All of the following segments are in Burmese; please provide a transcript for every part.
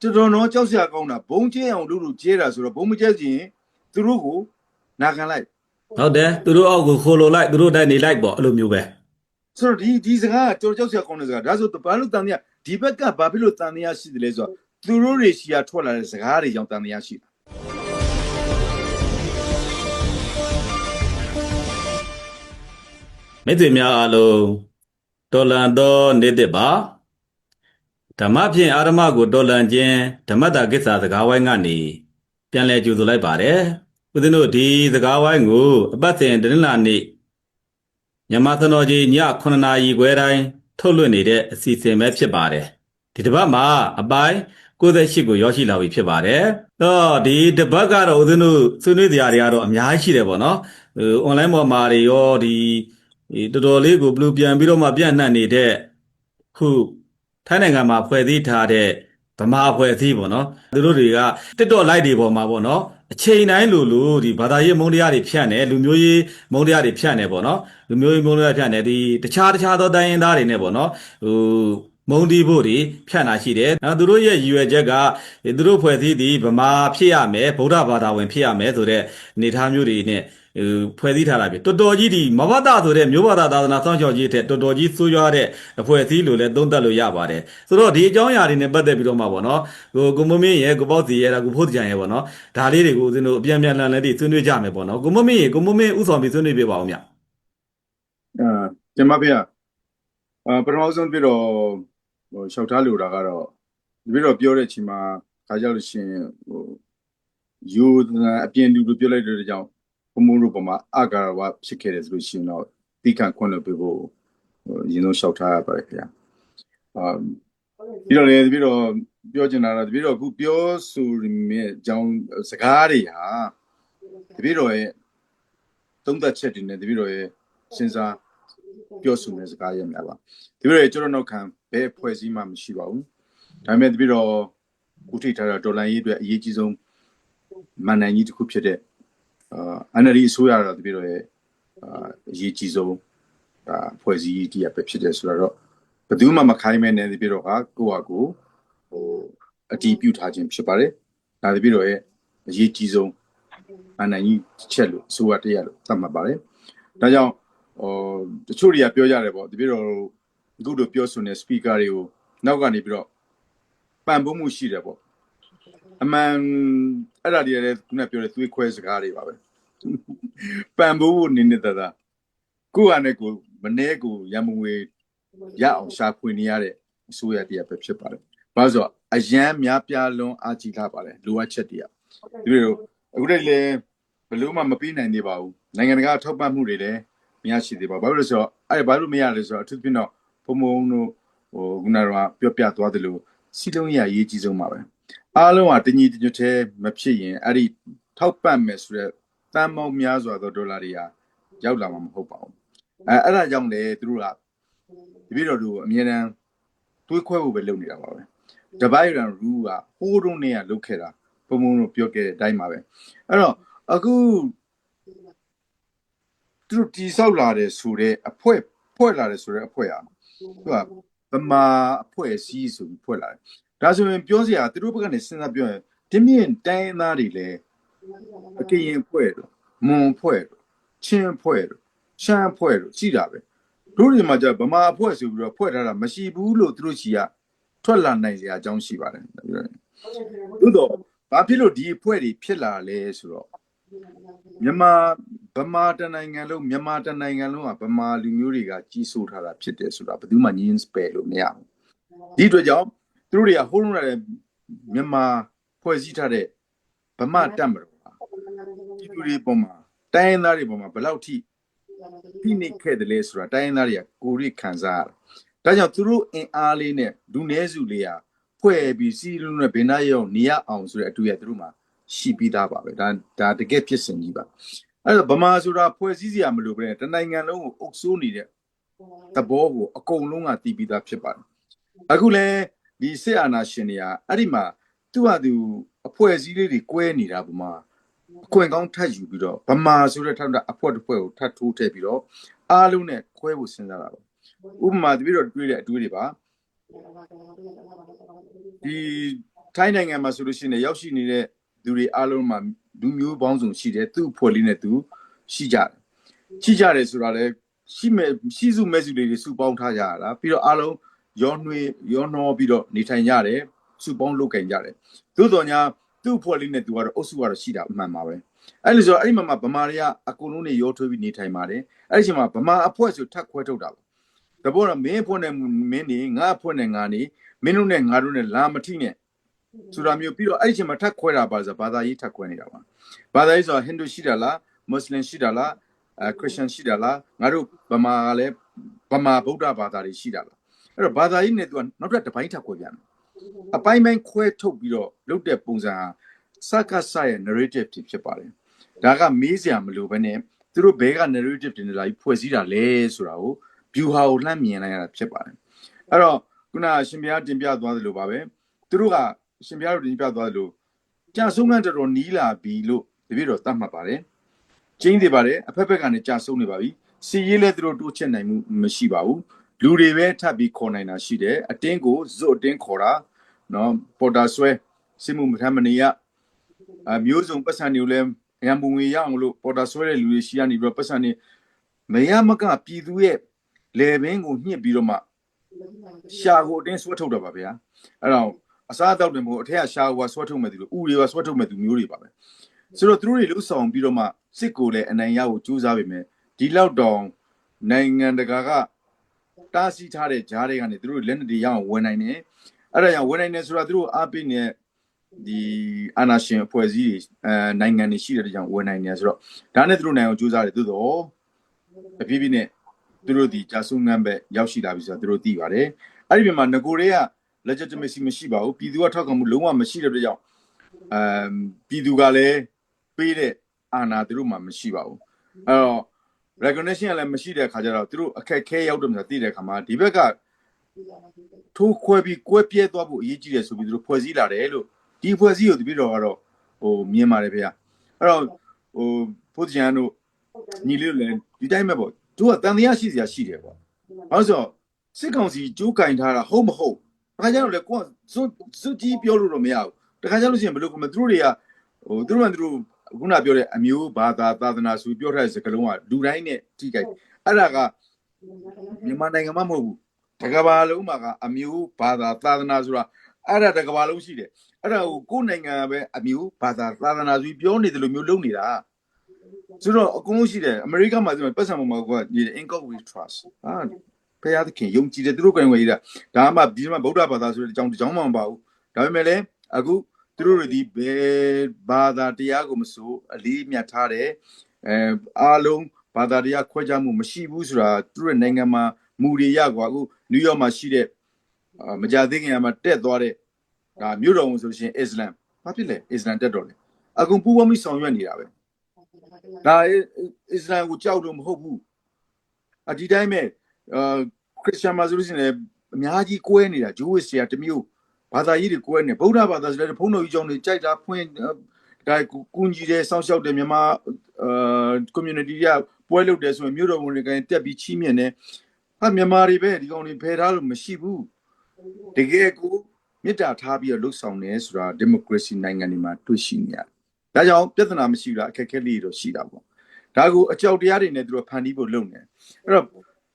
တော်တော်နော်ကြောက်စရာကောင်းတာဘုံကျဲအောင်လုပ်လို့ကျဲတာဆိုတော့ဘုံမကျဲခြင်းသူတို့ကိုနာခံလိုက်ဟုတ်တယ်သူတို့အောက်ကိုခိုးလို့လိုက်သူတို့တိုင်းနေလိုက်ပေါ့အဲ့လိုမျိုးပဲ ဆိုတော့ဒီစကားကတော်တော်ကြောက်စရာကောင်းတဲ့စကားဒါဆိုဘာလို့တန်တရားဒီဘက်ကဘာဖြစ်လို့တန်တရားရှိတယ်လဲဆိုတော့သူတို့တွေရှိရထွက်လာတဲ့စကားတွေကြောင့်တန်တရားရှိတာမိတ်ဆွေများအားလုံးတော်လန်သောနေ့တစ်ပါဓမ္မဖြင့်အာရမကိုတော်လန်ခြင်းဓမ္မတာကိစ္စစကားဝိုင်းကနေပြန်လည်ကြိုဆိုလိုက်ပါတယ်ဦးဇင်းတို့ဒီစကားဝိုင်းကိုအပတ်စဉ်တနင်္လာနေ့မြန်မာစံတော်ကြီးည9နာရီခွဲတိုင်းထုတ်လွှင့်နေတဲ့အစီအစဉ်ပဲဖြစ်ပါတယ်ဒီတစ်ပတ်မှာအပိုင်း68ကိုရောက်ရှိလာပြီဖြစ်ပါတယ်တော့ဒီတစ်ပတ်ကတော့ဦးဇင်းတို့ဆွေးနွေးကြရာတွေကတော့အများကြီးရှိတယ်ပေါ့နော်အွန်လိုင်းပေါ်မှာတွေရောဒီတော်တော်လေးကိုဘလူးပြန်ပြီးတော့မှပြန့်နှံ့နေတဲ့ခုထိုင်းနိုင်ငံမှာဖွဲ့စည်းထားတဲ့ဗမာဖွဲ့စည်းပေါ့နော်သူတို့တွေကတစ်တော့လိုက်တွေပေါ်မှာပေါ့နော်အချိန်တိုင်းလိုဒီဘာသာရေးမုန်းတရားတွေဖြန့်တယ်လူမျိုးရေးမုန်းတရားတွေဖြန့်တယ်ပေါ့နော်လူမျိုးရေးမုန်းတရားဖြန့်တယ်ဒီတခြားသောတိုင်းရင်းသားတွေနဲ့ပေါ့နော်မုန်းတီးဖို့တွေဖြန့်တာရှိတယ်သူတို့ရဲ့ရည်ရွယ်ချက်ကသူတို့ဖွဲ့စည်းသည်ဗမာဖြစ်ရမယ်ဗုဒ္ဓဘာသာဝင်ဖြစ်ရမယ်ဆိုတဲ့အနေအထားမျိုးတွေနဲ့ဖွဲ့စည်းထားတာပြီတော်တော်ကြီးဒီမဘတာဆိုတဲ့မျိုးဘာသာသာသနာစောင့်ရှောက်ရေးတဲ့တော်တော်ကြီးဆိုးရွားတဲ့အဖွဲ့အစည်းလို့လည်းသုံးသပ်လို့ရပါတယ်ဆိုတော့ဒီအကြောင်းအရာတွေနဲ့ပတ်သက်ပြီးတော့မှပေါ့နော်ကိုမမင်းရဲ့ကိုပေါ့စီရဲ့ကိုဖို့ကြံရဲ့ပေါ့နော်ဒါလေးတွေကိုဦးဇင်းတို့အပြန်ပြန်လှန်လှန်လေးဆွေးနွေးကြမယ်ပေါ့နော်ကိုမမင်းဥဆောင်ပြီးဆွေးနွေးပြပါဦးမြကျမဖေပထမဆုံးပြီးတော့လျှောက်ထားလိုတာကတော့ပြီးတော့ပြောတဲ့အချိန်မှာခါကြလို့ရှင်ယူအပြင်လူပြောလိုက်တဲ့ကြောင့်ဘုံဘုံတို့ပေါ်မှာအကာဝဖြစ်ခဲ့တယ်ဆိုလို့ရှိရင်တော့တိခန့်ခွင့်လို့ပြဖို့ရင်းဆုံးလျှောက်ထားရပါတယ်ခင်ဗျာပြီးတော့လည်းပြီးတော့ပြောချင်တာတော့ပြီးတော့အခုပြောဆိုမြဲအကြောင်းစကားတွေဟာပြီးတော့ရဲ့သုံးသက်ချက်တွေနဲ့ပြီးတော့ရဲ့စဉ်းစားပြောဆိုတဲ့စကားရများပါပြီးတော့ကျွန်တော်နောက်ခံဘယ်ဖွဲ့စည်းမှမရှိပါဘူးဒါပေမဲ့ပြီးတော့ခုထိထားတာဒေါ်လာရေးအတွက်အရေးကြီးဆုံးမန်နိုင်ကြီးတစ်ခုဖြစ်တဲ့ NLD အစိုးရတော့ပြီးတော့ရဲ့အရေးကြီးဆုံးဖွဲ့စည်းတရားပဲဖြစ်တယ်ဆိုတော့ဘယ်သူမှမခိုင်းမဲနဲ့ပြီးတော့ကိုယ့်ဟာကိုအတီးပြုထားခြင်းဖြစ်ပါတယ်ဒါပြီးတော့ရဲ့အရေးကြီးဆုံးမန်နိုင်ကြီးချက်လို့အစိုးရတရားလို့သတ်မှတ်ပါတယ်ဒါကြောင့်တချို့တွေကပြောကြတယ်ပေါ့ပြီးတော့အခုတို့ပြောဆိုနေ speaker တွေကိုနောက်ကနေပြီးတော့ပံ့ပိုးမှုရှိတယ်ပေါ့အမှန်အဲ့ဒါတွေလည်းခုနပြောတဲ့သွေးခွဲစကားတွေပါပဲပံ့ပိုးဖို့နေနေတာကိုယ့်အနေကိုမနေကိုရမငွေရအောင်ရှာဖွေနေရတဲ့အစိုးရတရားပဲဖြစ်ပါတယ်ဘာလို့ဆိုတော့အရန်များပြားလွန်အားကြီးလာပါတယ်လိုအပ်ချက်တွေကဒီလိုအခုတည်းလည်းဘယ်လို့မှမပြီးနိုင်သေးပါဘူးနိုင်ငံတကာထောက်ပံ့မှုတွေလည်းမရရှိသေးပါဘူးဘာလို့လဲဆိုတော့ဘာလို့မရလဲဆိုတော့အထူးသဖြင့်တော့ဘုံဘုံတို့ခုနကပြောပြသွားတယ်လို့စီလုံးရရေးကြီးဆုံးပါပဲအားလုံးကတညီတညွတ်သေးမဖြစ်ရင်အဲ့ဒီထောက်ပံ့မယ်ဆိုတဲ့တန်ပေါင်းများစွာသောဒေါ်လာတွေဟာရောက်လာမှာမဟုတ်ပါဘူးအဲ့ဒါကြောင့်လေသူတို့ကဒီပြီးတော့သူအမြဲတမ်းတွေးခွဲဖို့ပဲလုပ်နေတာပါပဲတပိုင်းရန်ရူကဟိုးတုံးနေရလုတ်ခဲ့တာဘုံဘုံတို့ပြောခဲ့တဲ့အတိုင်းပါပဲအဲ့တော့အခုသူတို့တိဆောက်လာတယ်ဆိုတဲ့အဖွဲ့လာတယ်ဆိုတဲ့အဖွဲ့ဟာသူကဗမာအဖွဲ့အစည်းဆိုပြီးဖွဲ့လာတယ်ဒါဆိုရင်ပြောစရာသူတို့ဘက်ကနေစဉ်းစားပြောရင်ဒီမြင့်တိုင်းသားတွေလည်းအကရင်ဖွဲ့တော့မွန်ဖွဲ့တော့ချင်းဖွဲ့တော့ရှမ်းဖွဲ့တော့ကြည်တာပဲတို့ဒီမှာကျဗမာအဖွဲ့ဆိုပြီးတော့ဖွဲ့ထားတာမရှိဘူးလို့သူတို့ရှိကထွက်လာနိုင်စရာအကြောင်းရှိပါတယ်သို့တော့ဘာဖြစ်လို့ဒီအဖွဲ့တွေဖြစ်လာလဲဆိုတော့ဗမာတနိုင်ငံလုံးကဗမာလူမျိုးတွေကကြီးစိုးထားတာဖြစ်တယ်ဆိုတာဘယ်သူမှငြင်းပယ်လို့မရဘူးဒီအတွက်ကြောင့်သူတို့တွေကဟိုးလုံးလာတဲ့မြန်မာဖွဲ့စည်းထားတဲ့ဗမာတပ်မတော်ဒီလူတွေပေါ်မှာတိုင်းရင်းသားတွေပေါ်မှာဘယ်လောက်ထိဖိနှိပ်ခဲ့တယ်လဲဆိုတာတိုင်းရင်းသားတွေကကိုယ်ရိခံစားရတာဒါကြောင့်သူတို့အင်အားလေးနဲ့လူနည်းစုလေးဟာဖွဲ့ပြီးစီးလုံးနဲ့ဘယ်နှရောက်နေရအောင်ဆိုတဲ့အတူရသူတို့မှာရှိပြီးသားပါပဲဒါတကယ်ဖြစ်စဉ်ကြီးပါအဲ့တော့ဗမာဆိုတာဖွဲ့စည်းစရာမလိုပဲတနိုင်ငံလုံးကိုအုပ်စိုးနေတဲ့သဘောကိုအကုန်လုံးကတည်ပြီးသားဖြစ်ပါတယ်အခုလဲဒီစစ်အာဏာရှင်တွေကအဲ့ဒီမှာသူ့ဟာသူအဖွဲ့အစည်းလေးတွေကွဲနေတာဗမာအခွင့်ကောင်းထပ်ယူပြီးတော့ဗမာဆိုတဲ့ထောက်တာအဖွဲ့တစ်ဖွဲ့ကိုထပ်ထိုးထည့်ပြီးတော့အားလုံးနဲ့ခွဲဖို့စဉ်းစားတာပါဥပမာတပြည့်တော့တွေးတဲ့အတွေးတွေပါဒီ ထိုင်းနိုင်ငံမှာဆိုလို့ရှိရင်ရောက်ရှိနေတဲ့သူတွေအားလုံးမှာလူမျိုးပေါင်းစုံရှိတယ်သူ့ဖွဲ့လေးနဲ့သူရှိကြတယ်ဆိုတာလေရှိစုမဲ့စုတွေစုပေါင်းထားကြရတာပြီးတော့အားလုံးရောနှောပြီးတော့နေထိုင်ကြတယ်စုပေါင်းလုပ်ကင်ကြတယ်သို့တော်ညာသူ့ဖွဲ့လေးနဲ့သူကတော့အုပ်စုကတော့ရှိတာအမှန်ပါပဲအဲ့လိုဆိုတော့အဲ့မှာဗမာတွေကအကုန်လုံးနေရောထွေးပြီးနေထိုင်ပါတယ်အဲ့ဒီချိန်မှာဗမာအဖွဲ့ဆိုထပ်ခွဲထုတ်တာပါတဘောတော့မင်းအဖွဲ့နဲ့မင်းနေငါအဖွဲ့နဲ့ငါနေမင်းတို့နဲ့ငါတို့နဲ့လာမထိနဲ့ဆိုတာမျိုးပြီးတော့အဲ့ဒီချိန်မှာထပ်ခွဲတာပါဆိုဘာသာရေးထပ်ခွဲနေတာပါဘာသာရေးဆိုတာဟိန္ဒူရှိတာလားမွတ်စလင်ရှိတာလားခရစ်ယာန်ရှိတာလားငါတို့ဗမာကလည်းဗမာဗုဒ္ဓဘာသာတွေရှိတာလားအဲ့တော့ဘာသာရေးနဲ့သူကနောက်တစ်ပိုင်းထပ်ခွဲပြန်တယ်အပိုင်းပိုင်းခွဲထုတ်ပြီးတော့လုပ်တဲ့ပုံစံဟာစကားဆရဲ့ narrative ဖြစ်ပါတယ်ဒါကမေးစရာမလိုဘဲနဲ့သူတို့ဘဲက narrative တွေနဲ့လာပြီးဖွဲ့စည်းတာလဲဆိုတာကို view ဟာကိုလှမ်းမြင်လိုက်ရတာဖြစ်ပါတယ်အဲ့တော့ခုနရှင်ဘုရားတင်ပြသွားသလိုပါပဲသူတို့ကရှင်ဘုရားတို့တင်ပြသွားသလိုကြာဆုံးကတော်တော်နီးလာပြီလို့တပည့်တော်သတ်မှတ်ပါတယ်ကျင်းနေပါတယ်အဖက်ဖက်ကနေကြာဆုံးနေပါပြီစီရေးလဲသူတို့တိုးချက်နိုင်မှုမရှိပါဘူးလူတွေပဲထပ်ပြီးခေါ်နိုင်တာရှိတယ်အတင်းကိုဇွတ်အတင်းခေါ်တာနော်ပေါ်တာဆွဲစစ်မှုမထမ်းမနေရမျိုးစုံပတ်စံတွေကိုလည်းရံပုံငွေရအောင်လို့ပေါ်တာဆွဲတဲ့လူတွေရှိရနေပြီးတော့ပတ်စံနေမရမကပြည်သူရဲ့လေဘင်းကိုညှစ်ပြီးတော့မှရှာကိုအတင်းဆွဲထုတ်တာပါဗျာအဲ့တော့အစားအသောက်တွေမဟုတ်အထက်ကရှာကိုဆွဲထုတ်မဲ့သူလို့ဥတွေကဆွဲထုတ်မဲ့သူမျိုးတွေပါပဲဆိုတော့သူတို့တွေလှုပ်ဆောင်ပြီးတော့မှစစ်ကိုလည်းအနိုင်ရဖို့ကြိုးစားပေမဲ့ဒီလောက်တောင်နိုင်ငံတကာကတားဆီးထားတဲ့ဂျားတွေကနေသူတို့လက်နက်တွေရအောင်ဝင်နိုင်တယ်အဲ့ဒါကြောင့်ဝင်နိုင်တယ်ဆိုတာသူတို့အားပေးနေဒီအာနာရှင်အဖွဲ့အစည်းတွေနိုင်ငံတွေရှိတဲ့ကြောင့်ဝင်နိုင်နေဆိုတော့ဒါနဲ့သူတို့နိုင်အောင်ကြိုးစားတယ်သို့တော့တဖြည်းဖြည်းနဲ့သူတို့ဒီကြာဆုံးငန်းပဲရောက်ရှိလာပြီဆိုတော့သူတို့သိပါတယ်အဲ့ဒီပြင်မှာငကိုတွေက legitimacy မရှိပါဘူးပြည်သူကထောက်ခံမှုလုံးဝမရှိတဲ့အတွက်ကြောင့်ပြည်သူကလည်းပေးတဲ့အာဏာသူတို့မှမရှိပါဘူးအဲ့တော့ recognition လည်းမရှိတဲ့အခါကျတော့သူတို့အခက်ခဲရောက်တယ်ဆိုတာသိတဲ့အခါမှာဒီဘက်ကထိုးခွဲပြီးကွဲပြဲသွားဖို့အရေးကြီးတယ်ဆိုပြီးသူတို့ဖွဲ့စည်းလာတယ်လို့ဒီဖွဲ့စည်းကိုတပြည့်တော်ကတော့မြင်ပါတယ်ဗျာအဲ့တော့ဖို့ကျန်တို့ညီလေးတို့လည်းဒီတိုင်းပဲပေါ့သူကတန်တရားရှိစရာရှိတယ်ပေါ့အဲ့ဆိုစစ်ကောင်စီကြိုးကင်ထားတာဟုတ်မဟုတ်တခါကျတော့လေကိုကစွတ်ကြီးပြောလို့တော့မရဘူးတခါကျလို့ရှိရင်ဘယ်လိုကမသူတို့တွေကသူတို့ကသူတို့ခုနပြောတဲ့အမျိုးဘာသာသာသနာဆိုပြောထားတဲ့စကားလုံးကလူတိုင်းနဲ့ထိကြိုက်အဲ့ဒါကမြန်မာနိုင်ငံမှာမဟုတ်ဘူးတကဘာလုံးမှာကအမျိုးဘာသာသာသနာဆိုတာအဲ့ဒါတကဘာလုံးရှိတယ်အဲ့ဒါကိုကိုယ်နိုင်ငံကပဲအမျိုးဘာသာသာသနာဆိုပြောနေတယ်လို့မျိုးလုပ်နေတာဆိုတော့အကုန်လုံးရှိတယ်အမေရိကန်မှာဆိုပတ်စံပေါ်မှာကဒီ income we trust ဖျားသခင်ယုံကြည်တယ်သူတို့ကိုယ်ဝင်ရတာဒါမှဒီမှာဗုဒ္ဓဘာသာဆိုတဲ့အကြောင်းမှမပါဘူးဒါပေမဲ့လည်းအခုသူတို့တွေဒီဘယ်ဘာသာတရားကိုမဆိုအလေးမြတ်ထားတယ်အားလုံးဘာသာတရားခွဲခြားမှုမရှိဘူးဆိုတာသူတို့နိုင်ငံမှာမူတွေရကွာအခုနယူးယောက်မှာရှိတဲ့မကြသေးခင်ကမှတက်သွားတဲ့ဒါမြို့တော်ဝင်ဆိုရှင်အစ္စလမ်ဘာဖြစ်လဲအစ္စလမ်တက်တော်လေအကုန်ပူးပေါင်းပြီးဆောင်ရွက်နေတာပဲဒါအစ္စလမ်ကိုကြောက်လို့မဟုတ်ဘူးဒီတိုင်းပဲခရစ်ယာန်မှာဆိုလို့ရှိရင်အများကြီးကွဲနေတာဂျိုးဝစ်ဆရာတမျိုးဘာသာရေးတွေကွဲနေဗုဒ္ဓဘာသာဆိုလည်းဘုန်းတော်ကြီးကျောင်းတွေကြိုက်တာဖွင့်ဒါကုညီတယ်စောင့်ရှောက်တယ်မြန်မာcommunity ကပွဲလုပ်တယ်ဆိုရင်မြို့တော်ဝင်တွေကတက်ပြီးချီးမြှင့်တယ်မြန်မာတွေပဲဒီကောင်တွေဖယ်ထားလို့မရှိဘူးတကယ်ကိုမေတ္တာထားပြီးတော့လှုပ်ဆောင်နေဆိုတာဒီမိုကရေစီနိုင်ငံတွေမှာတွေ့ရှိနေရတယ်ဒါကြောင့်ပြဿနာမရှိဘူးလားအခက်အခဲလေးတွေတော့ရှိတာပေါ့ဒါကိုအကြောက်တရားတွေနဲ့သူတို့ဖန်တီးဖို့လုပ်နေအဲ့တော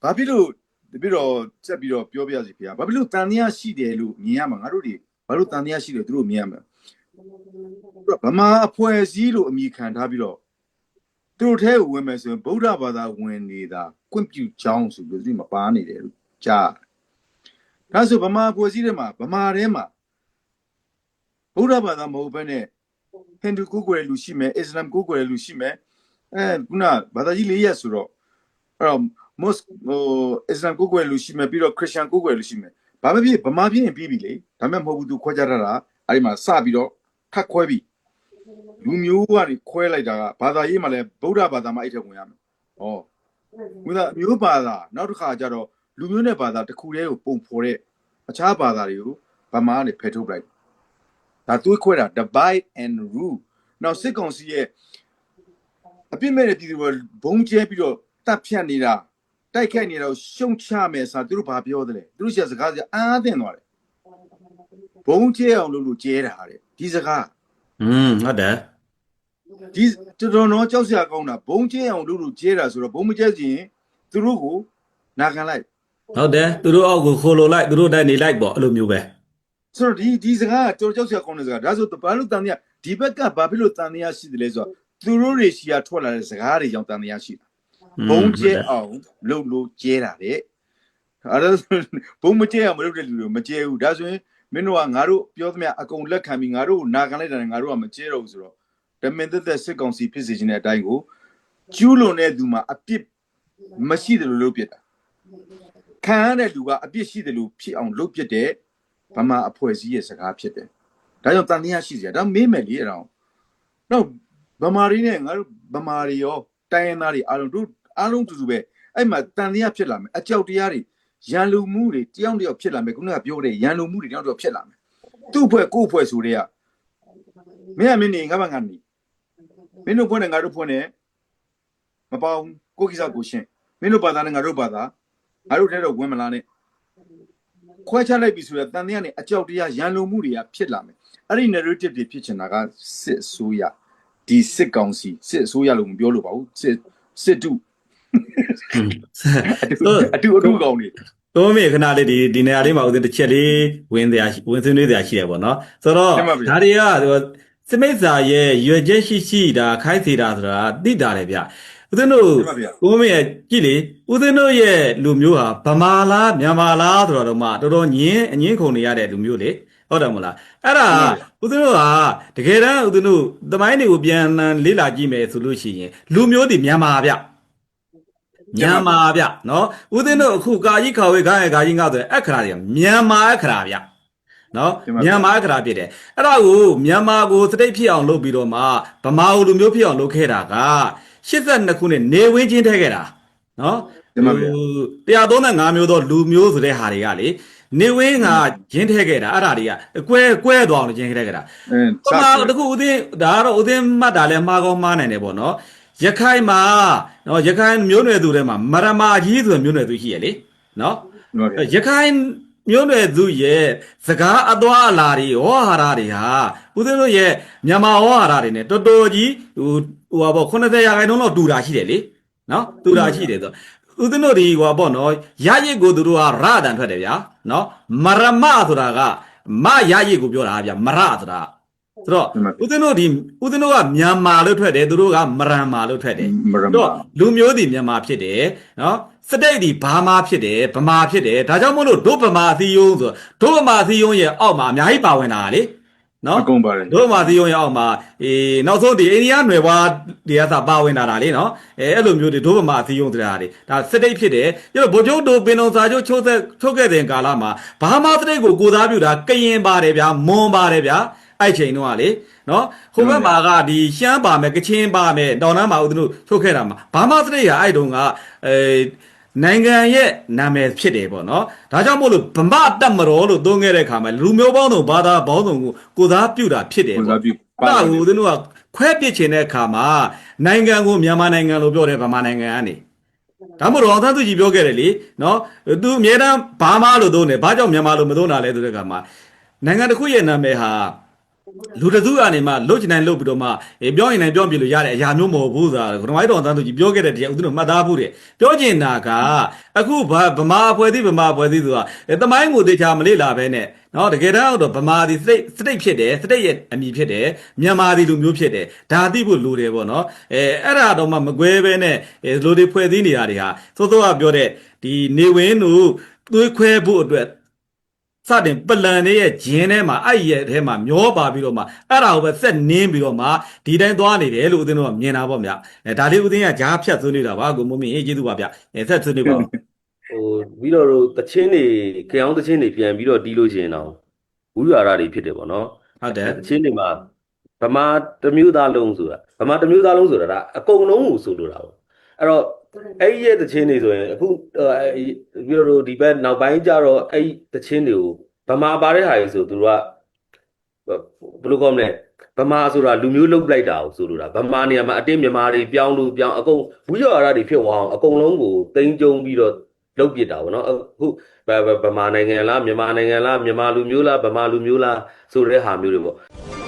့ဘာဖြစ်လို့ပြီးတော့ဆက်ပြီးတော့ပြောပြစီဖေ။ဘာဖြစ်လို့တန်တရားရှိတယ်လို့မြင်ရမှာငါတို့တွေဘာလို့တန်တရားရှိတယ်သူတို့မြင်ရမှာဗမာအဖွဲ့အစည်းလို့အမိခံထားပြီးတော့သူတို့ထဲဝင်မယ်ဆိုရင်ဗုဒ္ဓဘာသာဝင်နေတာကွင့်ပြုကြောင်းဆိုပြီးသူမပါနေတယ်လို့ကြားဒါဆိုဗမာအဖွဲ့အစည်းတွေမှာဗမာထဲမှာဗုဒ္ဓဘာသာမဟုတ်ဘဲနဲ့ဟိန္ဒူကိုယ်ကွယ်လူရှိမယ်အစ္စလာမ်ကိုယ်ကွယ်လူရှိမယ်ခုနဘာသာကြီး၄ရက်ဆိုတော့အဲ့တော့အစ္စလာမ်ကိုယ်ကွယ်လူရှိမယ်ပြီးတော့ခရစ်ယာန်ကိုယ်ကွယ်လူရှိမယ်ဘာပဲဖြစ်ဗမာဖြစ်ရင်ပြီးပြီလေဒါပေမဲ့မဟုတ်ဘူးသူခွဲခြားထားတာအဲ့ဒီမှာစပြီးတော့ခတ်ခွဲပြီးလူမျိုးကနေခွဲလိုက်တာကဘာသာရေးမှာလည်းဗုဒ္ဓဘာသာမှာအဲ့ထက်ဝင်ရမယ်ဟောခုနမျိုးဘာသာနောက်တစ်ခါကျတော့လူမျိုးနဲ့ဘာသာတစ်ခုတည်းကိုပုံဖော်တဲ့အခြားဘာသာတွေကိုဗမာကနေဖယ်ထုတ်လိုက်ဒါတွေးခွဲတာ divide and rule နောက်စစ်ကောင်စီရဲ့အပြစ်မဲ့တဲ့ပြည်သူတွေဘုံကျဲပြီးတော့တပ်ဖြတ်နေတာတိုက်ခိုက်နေတော့ရှုံချမယ်ဆိုတာသူတို့ဘာပြောသလဲသူတို့စကားစကားအားသင့်သွားတယ် ဘုံကျဲအောင်လို့ကျဲတာတဲ့ဒီစကား ဟုတ်တယ် ဒီတော်တော်ကြောက်စရာကောင်းတာဘုံကျဲအောင်လို့ကျဲတာဆိုတော့ဘုံမကျဲစီရင်သူတို့ကိုနာခံလိုက် ဟုတ်တယ်သူတို့အောက်ကိုခိုးလို့လိုက်သူတို့တိုင်းနေလိုက်ပေါ့အဲ့လိုမျိုးပဲ ဆိုတော့ဒီစကားကတော်ကြောက်စရာကောင်းတဲ့စကားဒါဆိုဘာလို့တန်တရားဒီဘက်ကဘာဖြစ်လို့တန်တရားရှိတယ်လဲဆိုတော့သူတို့တွေရှိရထွက်လာတဲ့စကားတွေကြောင့်တန်တရားရှိတာဘုံကျဲအောင်လို့ကျဲတာတဲ့အဲ့ဒါဘုံမကျဲအောင်မလုပ်တဲ့လူတွေမကျဲဘူးဒါဆိုရင်မင်းတို့ကငါတို့ပြောသမျှအကုန်လက်ခံပြီးငါတို့ကိုနာခံလိုက်တာနဲ့ငါတို့ကမကျဲတော့ဘူးဆိုတော့တမင်သက်စစ်ကောင်စီဖြစ်စေခြင်းတဲ့အတိုင်းကိုကျူးလွန်တဲ့သူမှာအပြစ်မရှိတယ်လို့လုပ်ပြတာခံရတဲ့လူကအပြစ်ရှိတယ်လို့ဖြစ်အောင်လုပ်ပြတဲ့ဗမာအဖွဲ့အစည်းရဲ့စကားဖြစ်တယ်ဒါကြောင့်တန်တရားရှိစရာဒါမေးမယ်လေအဲ့ဒါတော့ဗမာတွေနဲ့ငါတို့ဗမာတွေရောတိုင်းရင်းသားတွေအားလုံးတို့အားလုံးတူတူပဲအဲ့မှာတန်တရားဖြစ်လာမယ်အကြောက်တရားတွေရန်လူမှုတွေတယောက်တယောက်ဖြစ်လာမယ်ခုနကပြောတဲ့ရန်လူမှုတွေတယောက်တယောက်ဖြစ်လာမယ်သူ့အဖွဲ့ကိုယ့်အဖွဲ့ဆိုတဲ့ကမင်းနေငါဘာငါနေမင်းတို့ဖွင့်တယ်ငါတို့ဖွင့်တယ်မပေါအောင်ကိုကိစ္စကိုရှင်းမင်းတို့ဘာသာနဲ့ငါတို့ဘာသာငါတို့ထဲတော့ဝင်မလာနဲ့ခွဲခြားလိုက်ပြီဆိုတော့တန်တရားနဲ့အကြောက်တရားရန်လုံမှုတွေကဖြစ်လာမယ်အဲ့ဒီ narrative တွေဖြစ်ချင်တာကစစ်အစိုးရဒီစစ်ကောင်စီစစ်အစိုးရလို့မပြောလို့ပါဘူးစစ်တုအတူကောင်တွေ တော့မေခဏလေးဒီနေရာလေးမှာဦးသိန်းတစ်ချက်လေးဝင်ဆွေးနွေးစရာရှိတယ်ပေါ့နော်ဆိုတော့ဒါတွေကစမိတ်စာရဲ့ရွယ်ချက်ရှိတာခိုင်းစေတာဆိုတာသိတာလေဗျဦးသိန်းတို့ဦးမေရဲ့ကြည့်လေဦးသိန်းတို့ရဲ့လူမျိုးဟာဗမာလားမြန်မာလားဆိုတော့မှတော်တော်ညင်းအငင်းခုန်နေရတဲ့လူမျိုးလေဟုတ်တယ်မလားအဲ့ဒါဦးသိန်းတို့ဟာတကယ်တမ်းဦးသိန်းတို့သမိုင်းတွေကိုပြန်လေ့လာကြည့်မယ်ဆိုလို့ရှိရင်လူမျိုးတွေမြန်မာဗျမြန်မာဗျနော်ဦးသိန်းတို့အခုကာကြီးခါဝေးခိုင်းကာကြီးငါဆိုအခရာတွေမြန်မာအခရာဗျနော်မြန်မာအခရာဖြစ်တယ်အဲ့ဒါကိုမြန်မာကိုစတိတ်ဖြစ်အောင်လုပ်ပြီးတော့မှဗမာလူမျိုးဖြစ်အောင်လုပ်ခဲ့တာက82ခုနှစ်နေဝင်းချင်းထဲခဲ့တာနော်135မျိုးသောလူမျိုးဆိုတဲ့ဟာတွေကလေနေဝင်းကဂျင်းထဲခဲ့တာအဲ့ဒါတွေကကွဲသွားအောင်ဂျင်းထဲခဲ့တာဗမာတခုဦးသိန်းဒါကတော့ဦးသိန်းမှတ်တာလဲမှားကောင်းမှားနိုင်တယ်ပေါ့နော်ရခိုင်မှာနော်ရခိုင်မျိုးနွယ်သူတွေမှာမရမာကြီးဆိုတဲ့မျိုးနွယ်သူရှိရလေနော်ရခိုင်မျိုးနွယ်သူရဲ့စကားအသွားအလာတွေဟောဟာရတွေဟာဦးသိန်းတို့ရဲ့မြန်မာဟောဟာရတွေ ਨੇ တော်တော်ကြီးဟိုပါပေါ့80ရာခိုင်နှုန်းလောက်တူတာရှိတယ်လေနော်တူတာရှိတယ်ဆိုဦးသိန်းတို့ဒီဟိုပါပေါ့နော်ရရစ်ကိုသူတို့ကရအတန်ထွက်တယ်ဗျာနော်မရမဆိုတာကမရရစ်ကိုပြောတာဗျာမရဆိုတာဆိုတော့ဦးသိန်းတို့ကမြန်မာလို့ထွက်တယ်သူတို့ကမရန်မာလို့ထွက်တယ်တော့လူမျိုးတွေမြန်မာဖြစ်တယ်နော်စတိတ်ဒီဘာမာဖြစ်တယ်ဗမာဖြစ်တယ်ဒါကြောင့်မို့လို့ဒုဗမာသီယုံဆိုဒုဗမာသီယုံရဲ့အောက်မှာအများကြီးပါဝင်တာလေနော်အကုန်ပါတယ်ဒုဗမာသီယုံရဲ့အောက်မှာနောက်ဆုံးဒီအိန္ဒိယနွယ်ဘွားတွေကသာပါဝင်တာလေနော်အဲ့လိုမျိုးတွေဒုဗမာသီယုံတရားတွေဒါစတိတ်ဖြစ်တယ်ပြီးတော့ဗိုလ်ချုပ်တို့ပင်တော်စာချုပ်ချုပ်ခဲ့တဲ့ကာလမှာဘာမာစတိတ်ကိုစားပြုတာကရင်ပါတယ်ဗျာမွန်ပါတယ်ဗျာအဲ့ချိန်တော့လေနော်ဟိုဘက်မှာကဒီရှမ်းပါမယ်ကချင်းပါမယ်တောင်တန်းမှာဦးတို့ထုတ်ခဲ့တာမှာဘာမှစရိတ်ဟာအဲ့တုန်းကနိုင်ငံရဲ့နာမည်ဖြစ်တယ်ပေါ့နော်ဒါကြောင့်မို့လို့ဗမာတက်မတော်လို့သုံးခဲ့တဲ့အခါမှာလူမျိုးပေါင်းစုံဘာသာပေါင်းစုံကိုစားပြုတာဖြစ်တယ်ပေါ့အဲ့ဒါကိုဦးတို့ကခွဲပစ်ချင်တဲ့အခါမှာနိုင်ငံကိုမြန်မာနိုင်ငံလို့ပြောတယ်ဗမာနိုင်ငံကနေဒါမို့တော့အောင်သန်းသူကြီးပြောခဲ့တယ်လေနော်သူအမြဲတမ်းဘာမှလို့သုံးတယ်ဘာကြောင့်မြန်မာလို့မသုံးတာလဲဆိုတဲ့အခါမှာနိုင်ငံတစ်ခုရဲ့နာမည်ဟာလူတစုကနေမှလုတ်ချင်တိုင်းလုတ်ပြီးတော့မှပြောရင်လည်းပြောပြလို့ရတဲ့အရာမျိုးမဟုတ်ဘူးဆိုတာခရမိုင်းတော်သန်းသူကြီးပြောခဲ့တဲ့တရားဦးသူတို့မှတ်သားဖို့တယ်ပြောချင်တာကအခုဗမာအဖွဲ့အစည်းဆိုတာတမိုင်းကိုတေချာမလေ့လာပဲနဲ့နော်တကယ်တော့ဗမာဒီစတိတ်ဖြစ်တယ်စတိတ်ရဲ့အမည်ဖြစ်တယ်မြန်မာဒီလူမျိုးဖြစ်တယ်ဒါသိဖို့လိုတယ်ပေါ့နော်အဲ့ဒါတော့မှမကွဲပဲနဲ့လူတွေဖွဲ့စည်းနေတာတွေဟာသို့သောကပြောတဲ့ဒီနေဝင်းတို့သွေးခွဲဖို့အတွက်စတင်ပလန်လေးရဲ့ဂျင်းထဲမှာအဲ့ရဲ့ထဲမှာမျောပါပြီးတော့မှအဲ့ဒါကိုပဲဆက်နင်းပြီးတော့မှဒီတိုင်းသွားနေတယ်လို့ဦးသိန်းတို့ကမြင်တာပေါ့ဗျဒါလေးဦးသိန်းကကြားဖြတ်ဆွေးနေတာပါကိုမမင်းကျေးဇူးပါဗျဆက်ဆွေးနေပါဦးပြီးတော့တချင်းတွေကြောင်တချင်းတွေပြန်ပြီးတော့တီးလို့ရှိရင်တော့ဝူရရာတွေဖြစ်တယ်ပေါ့နော်ဟုတ်တယ်တချင်းတွေမှာဗမာတစ်မျိုးသားလုံးဆိုတာအကုန်လုံးကိုဆိုလိုတာပေါ့အဲ့တော့အဲ့ရဲ့တချင်းတွေဆိုရင်အခုပြီးတော့ဒီဘက်နောက်ပိုင်းကျတော့အဲ့တချင်းတွေကိုဗမာပါတဲ့ဟာတွေဆိုသူတို့ကဘယ်လိုကောမလဲဗမာဆိုတာလူမျိုးလုတ်လိုက်တာကိုဆိုလိုတာဗမာနေရာမှာအတင်းမြန်မာတွေပြောင်းအကုန်ဝူရရာတွေဖြစ်သွားအောင်အကုန်လုံးကိုတိမ့်ကျုံပြီးတော့ လုတ်ပစ်တာပေါ့နော်အခုဗမာနိုင်ငံလားမြန်မာနိုင်ငံလားမြန်မာလူမျိုးလားဗမာလူမျိုးလားဆိုတဲ့ဟာမျိုးတွေပေါ့